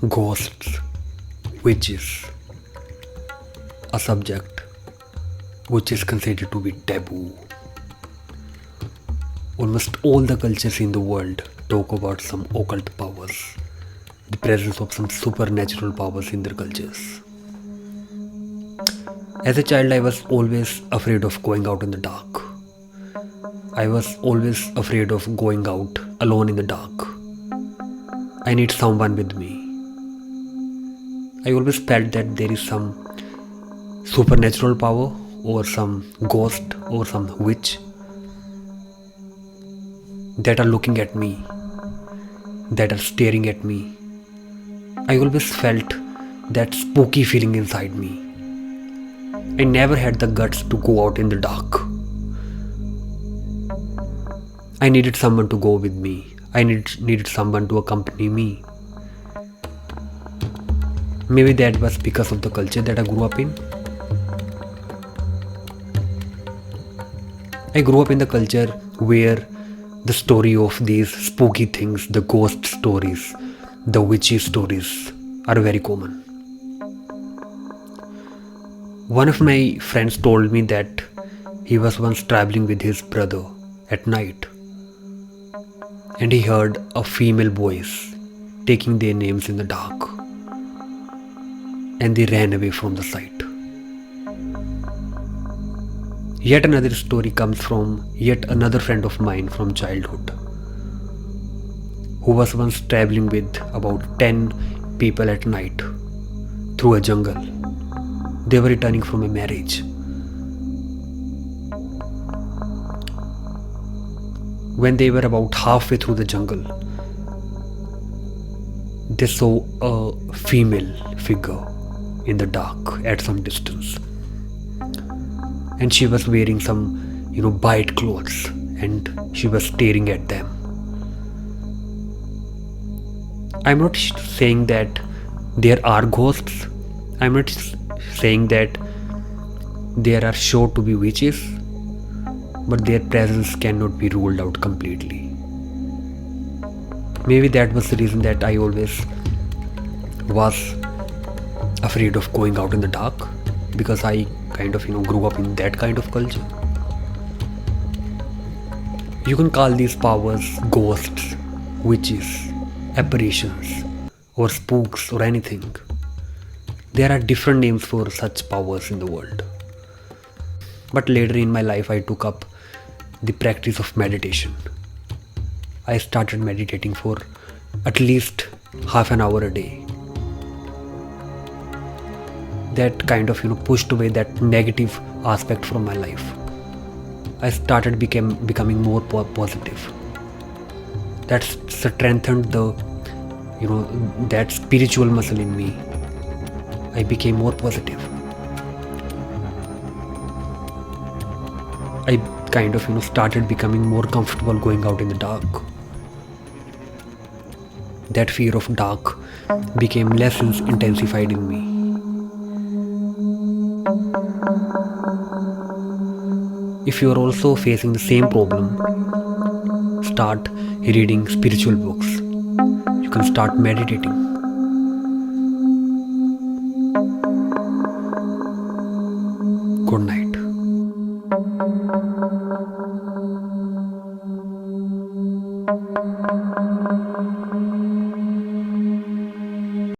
ghosts, witches, a subject which is considered to be taboo. Almost all the cultures in the world talk about some occult powers, the presence of some supernatural powers in their cultures. As a child, I was always afraid of going out in the dark. I was always afraid of going out alone in the dark. I need someone with me. I always felt that there is some supernatural power or some ghost or some witch that are looking at me, that are staring at me. I always felt that spooky feeling inside me. I never had the guts to go out in the dark. I needed someone to go with me. I needed someone to accompany me. Maybe that was because of the culture that I grew up in. I grew up in the culture where the story of these spooky things, the ghost stories, the witchy stories are very common. One of my friends told me that he was once traveling with his brother at night and he heard a female voice taking their names in the dark, and they ran away from the sight. Yet another story comes from yet another friend of mine from childhood, who was once traveling with about 10 people at night through a jungle. They were returning from a marriage. When they were about halfway through the jungle, they saw a female figure in the dark at some distance, and she was wearing some white clothes, and she was staring at them. I'm not saying that there are ghosts. I'm not saying that there are sure to be witches, but their presence cannot be ruled out completely. Maybe that was the reason that I always was afraid of going out in the dark, because I kind of grew up in that kind of culture. You can call these powers ghosts, witches, apparitions, or spooks, or anything. There are different names for such powers in the world. But later in my life, I took up the practice of meditation. I started meditating for at least half an hour a day. That kind of pushed away that negative aspect from my life. I started becoming more positive. That strengthened the that spiritual muscle in me. I became more positive. I kind of started becoming more comfortable going out in the dark. That fear of dark became less intensified in me. If you are also facing the same problem, start reading spiritual books. You can start meditating. Good night.